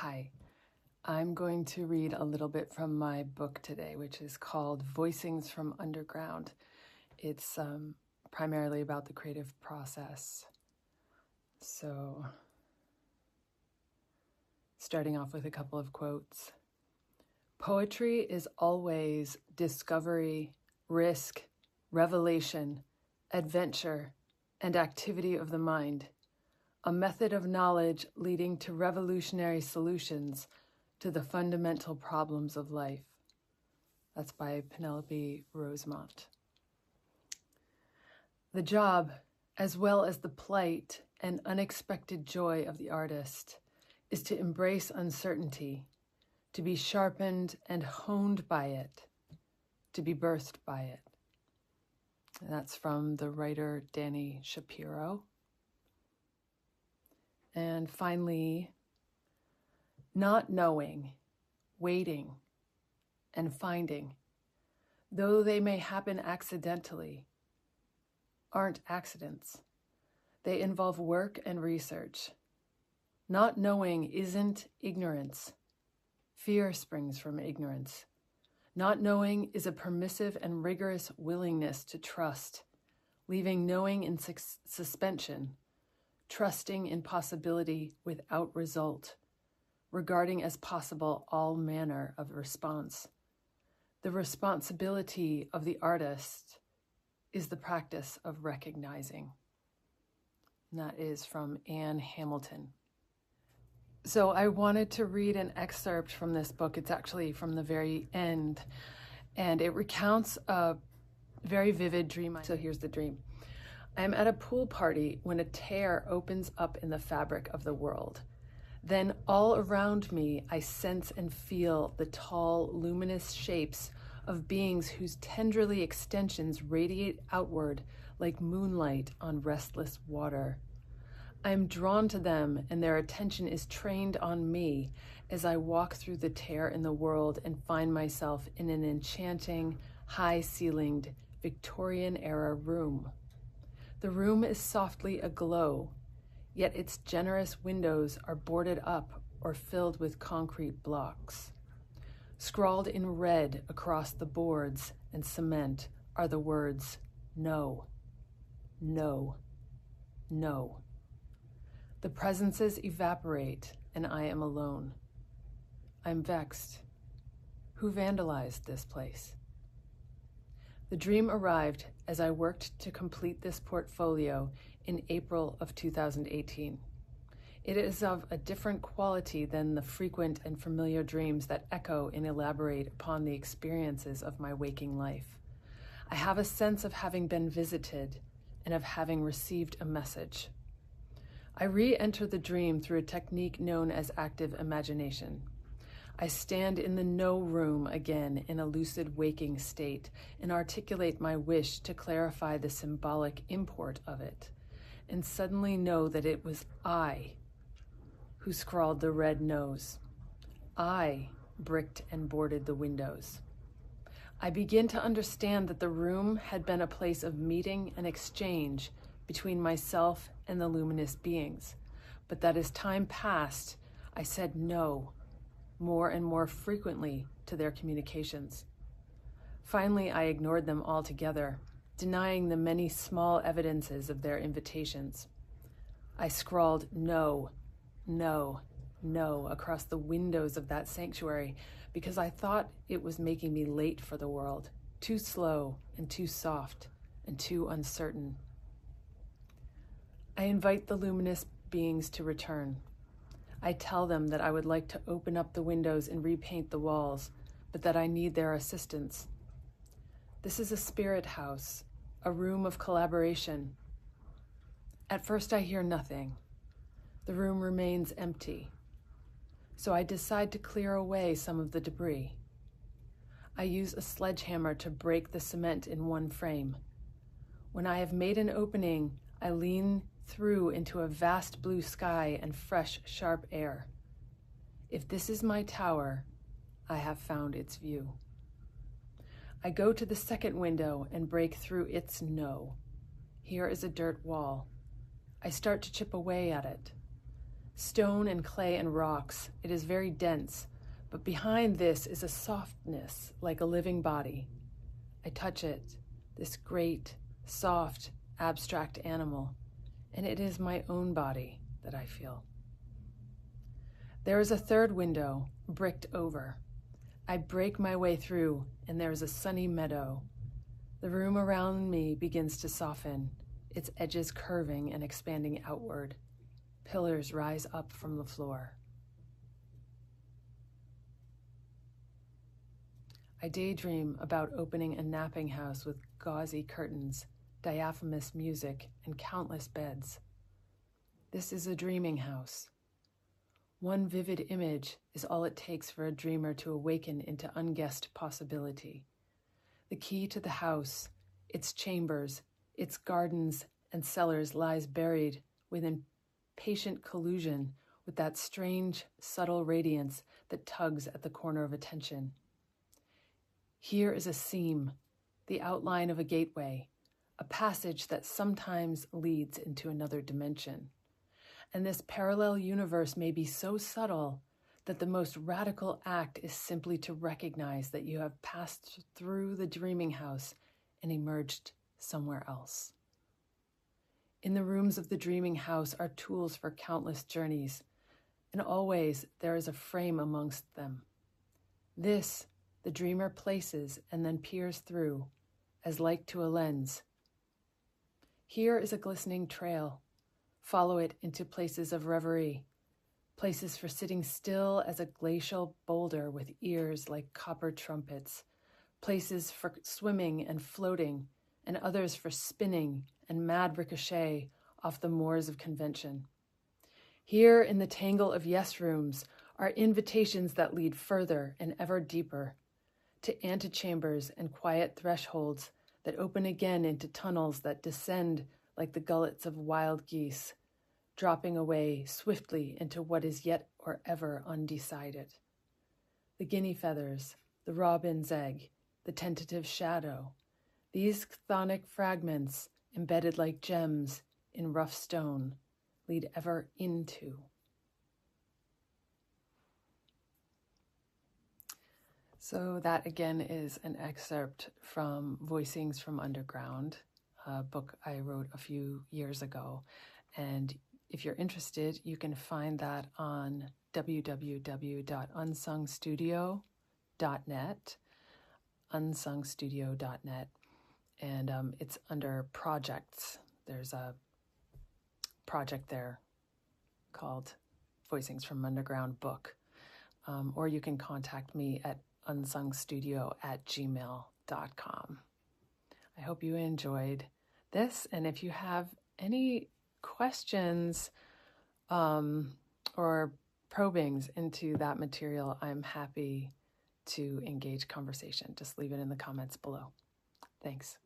Hi, I'm going to read a little bit from my book today, which is called Voicings from Underground. It's primarily about the creative process. So, starting off with a couple of quotes. Poetry is always discovery, risk, revelation, adventure, and activity of the mind. A method of knowledge leading to revolutionary solutions to the fundamental problems of life. That's by Penelope Rosemont. The job, as well as the plight and unexpected joy of the artist, is to embrace uncertainty, to be sharpened and honed by it, to be birthed by it. And that's from the writer Dani Shapiro. And finally, not knowing, waiting, and finding, though they may happen accidentally, aren't accidents. They involve work and research. Not knowing isn't ignorance. Fear springs from ignorance. Not knowing is a permissive and rigorous willingness to trust, leaving knowing in suspension, trusting in possibility without result, regarding as possible all manner of response. The responsibility of the artist is the practice of recognizing. And that is from Anne Hamilton. So I wanted to read an excerpt from this book. It's actually from the very end, and it recounts a very vivid dream. So here's the dream. I am at a pool party when a tear opens up in the fabric of the world. Then all around me, I sense and feel the tall, luminous shapes of beings whose tenderly extensions radiate outward like moonlight on restless water. I am drawn to them, and their attention is trained on me as I walk through the tear in the world and find myself in an enchanting, high-ceilinged, Victorian-era room. The room is softly aglow, yet its generous windows are boarded up or filled with concrete blocks. Scrawled in red across the boards and cement are the words, no, no, no. The presences evaporate, and I am alone. I'm vexed. Who vandalized this place? The dream arrived as I worked to complete this portfolio in April of 2018. It is of a different quality than the frequent and familiar dreams that echo and elaborate upon the experiences of my waking life. I have a sense of having been visited and of having received a message. I re-enter the dream through a technique known as active imagination. I stand in the no room again in a lucid waking state and articulate my wish to clarify the symbolic import of it, and suddenly know that it was I who scrawled the red nose. I bricked and boarded the windows. I begin to understand that the room had been a place of meeting and exchange between myself and the luminous beings, but that as time passed, I said no more and more frequently to their communications. Finally, I ignored them altogether, denying the many small evidences of their invitations. I scrawled no, no, no across the windows of that sanctuary because I thought it was making me late for the world, too slow and too soft and too uncertain. I invite the luminous beings to return. I tell them that I would like to open up the windows and repaint the walls, but that I need their assistance. This is a spirit house, a room of collaboration. At first I hear nothing. The room remains empty. So I decide to clear away some of the debris. I use a sledgehammer to break the cement in one frame. When I have made an opening, I lean through into a vast blue sky and fresh, sharp air. If this is my tower, I have found its view. I go to the second window and break through its no. Here is a dirt wall. I start to chip away at it. Stone and clay and rocks, it is very dense, but behind this is a softness like a living body. I touch it, this great, soft, abstract animal, and it is my own body that I feel. There is a third window, bricked over. I break my way through, and there is a sunny meadow. The room around me begins to soften, its edges curving and expanding outward. Pillars rise up from the floor. I daydream about opening a napping house with gauzy curtains, diaphanous music, and countless beds. This is a dreaming house. One vivid image is all it takes for a dreamer to awaken into unguessed possibility. The key to the house, its chambers, its gardens and cellars lies buried within patient collusion with that strange, subtle radiance that tugs at the corner of attention. Here is a seam, the outline of a gateway, a passage that sometimes leads into another dimension. And this parallel universe may be so subtle that the most radical act is simply to recognize that you have passed through the dreaming house and emerged somewhere else. In the rooms of the dreaming house are tools for countless journeys, and always there is a frame amongst them. This the dreamer places and then peers through, as like to a lens. Here is a glistening trail. Follow it into places of reverie, places for sitting still as a glacial boulder with ears like copper trumpets, places for swimming and floating, and others for spinning and mad ricochet off the moors of convention. Here in the tangle of yes rooms are invitations that lead further and ever deeper, to antechambers and quiet thresholds that open again into tunnels that descend like the gullets of wild geese, dropping away swiftly into what is yet or ever undecided. The guinea feathers, the robin's egg, the tentative shadow, these chthonic fragments, embedded like gems in rough stone, lead ever into. So that again is an excerpt from Voicings from Underground, a book I wrote a few years ago. And if you're interested, you can find that on www.unsungstudio.net, unsungstudio.net, and it's under projects. There's a project there called Voicings from Underground book, or you can contact me at unsungstudio@gmail.com. I hope you enjoyed this, and if you have any questions or probings into that material, I'm happy to engage conversation. Just leave it in the comments below. Thanks.